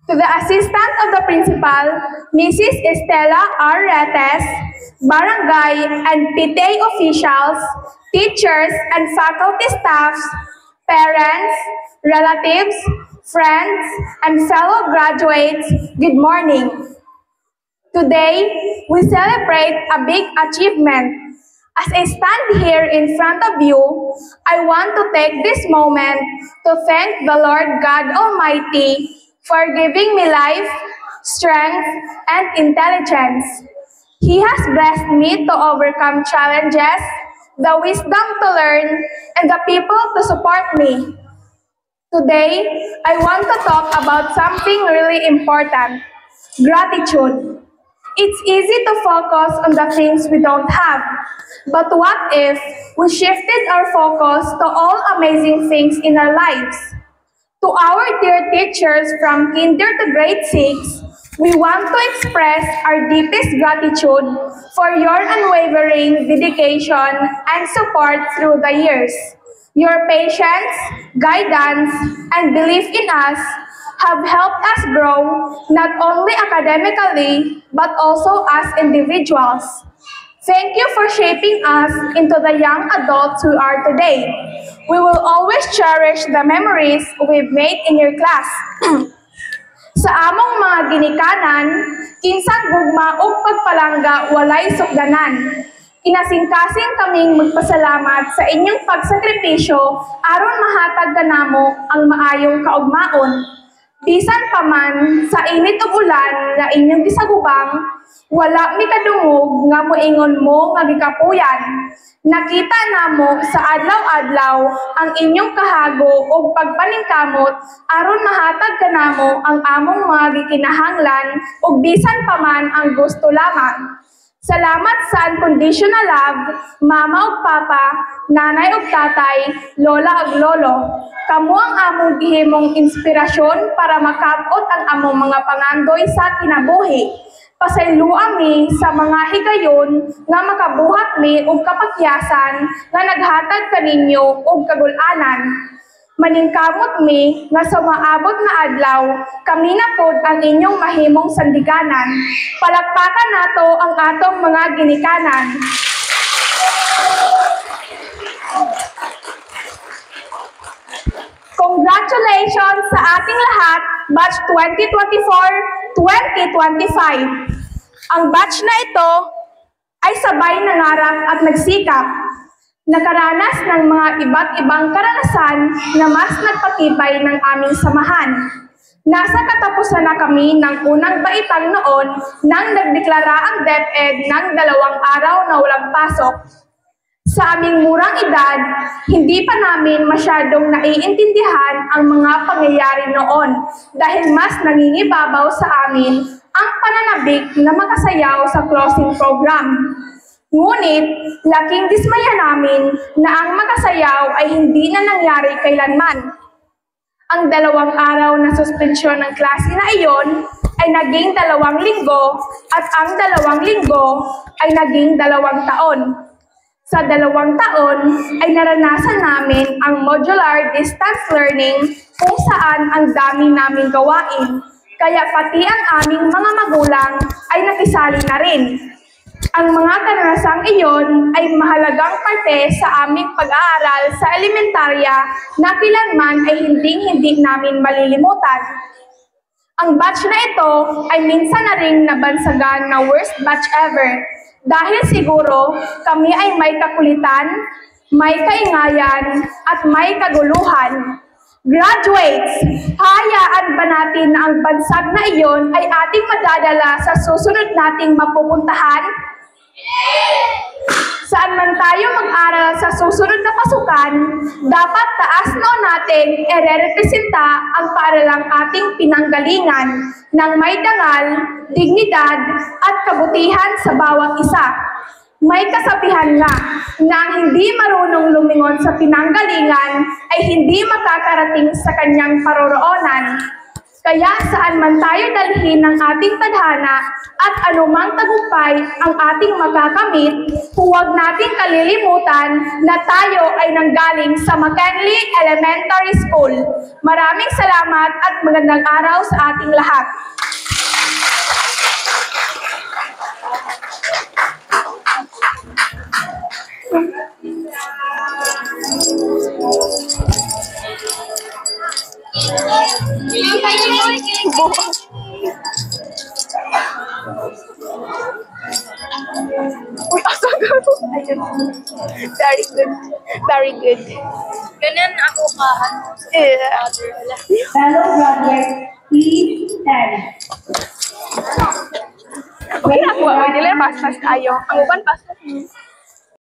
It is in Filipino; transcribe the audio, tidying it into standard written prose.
To the assistant of the principal, Mrs. Estela R. Retes, barangay and PTA officials, teachers and faculty staffs, parents, relatives, friends, and fellow graduates, good morning. Today, we celebrate a big achievement. As I stand here in front of you, I want to take this moment to thank the Lord God Almighty for giving me life, strength, and intelligence. He has blessed me to overcome challenges, the wisdom to learn, and the people to support me. Today, I want to talk about something really important: gratitude. It's easy to focus on the things we don't have, but what if we shifted our focus to all amazing things in our lives? To our dear teachers from kinder to grade 6, we want to express our deepest gratitude for your unwavering dedication and support through the years. Your patience, guidance, and belief in us have helped us grow not only academically but also as individuals. Thank you for shaping us into the young adults we are today. We will always cherish the memories we've made in your class. Sa among mga ginikanan, kinsang gugma ug pagpalangga walay sukdanan. Kinasingkasing kaming magpasalamat sa inyong pagsakripisyo aron mahatag kanamo ang maayong kaugmaon. Bisan pa man sa init ug ulan nga inyong gisagubang, wala mi kadungog nga moingon mo nga gikapuyan. Nakita namo sa adlaw-adlaw ang inyong kahago ug pagpaningkamot aron mahatag kanamo ang among mga gikinahanglan ug bisan pa man ang gusto lamang. Salamat sa unconditional love, mama ug papa, nanay ug tatay, lola ug lolo. Kamo ang among gihimong inspirasyon para makabot ang among mga pangandoy sa kinabuhi. Pasayloa mi sa mga higayon nga makabuhat mi og kapakyasan nga naghatag kaninyo og kagul-anan. Maningkamot mi nga sa maabot nga adlaw, kami na pod ang inyong mahimong sandiganan. Palakpakan nato ang atong mga ginikanan. Congratulations sa ating lahat, Batch 2024-2025. Ang batch na ito ay sabay nangarap at nagsikap. Nakaranas ng mga iba't ibang karanasan na mas nagpatibay ng aming samahan. Nasa katapusan na kami ng unang baitang noon nang nagdeklara ang DepEd ng 2 araw na walang pasok. Sa aming murang edad, hindi pa namin masyadong naiintindihan ang mga pangyayari noon dahil mas nangingibabaw sa amin ang pananabik na makasayaw sa closing program. Ngunit, laking dismaya namin na ang makasayaw ay hindi na nangyari kailanman. Ang 2 araw na suspensyon ng klase na iyon ay naging 2 linggo at ang 2 linggo ay naging 2 taon. Sa 2 taon ay naranasan namin ang modular distance learning kung saan ang dami naming gawain, kaya pati ang aming mga magulang ay nakisali na rin. Ang mga karanasang iyon ay mahalagang parte sa aming pag-aaral sa elementarya na kailanman ay hindi namin malilimutan. Ang batch na ito ay minsan na ring nabansagan na worst batch ever dahil siguro kami ay may kakulitan, may kaingayan, at may kaguluhan. Graduates, hayaan ba natin na ang bansag na iyon ay ating madadala sa susunod nating mapupuntahan? Saan man tayo mag-aral sa susunod na pasukan, dapat taas noon natin i-representa ang paaralang ating pinanggalingan ng may dangal, dignidad at kabutihan sa bawat isa. May kasabihan nga na ang hindi marunong lumingon sa pinanggalingan ay hindi makakarating sa kanyang paroroonan. Kaya saan man tayo dalhin ng ating tadhana at anumang tagumpay ang ating makakamit, huwag nating kalilimutan na tayo ay nanggaling sa McKinley Elementary School. Maraming salamat at magandang araw sa ating lahat. Uy, asa gano? Ayun. Very good. Very good. Ganyan ako ka, Fellow graduates, please stand. Okay, ako. Dili, pas-pas kayo. Ang uban, pas-pas.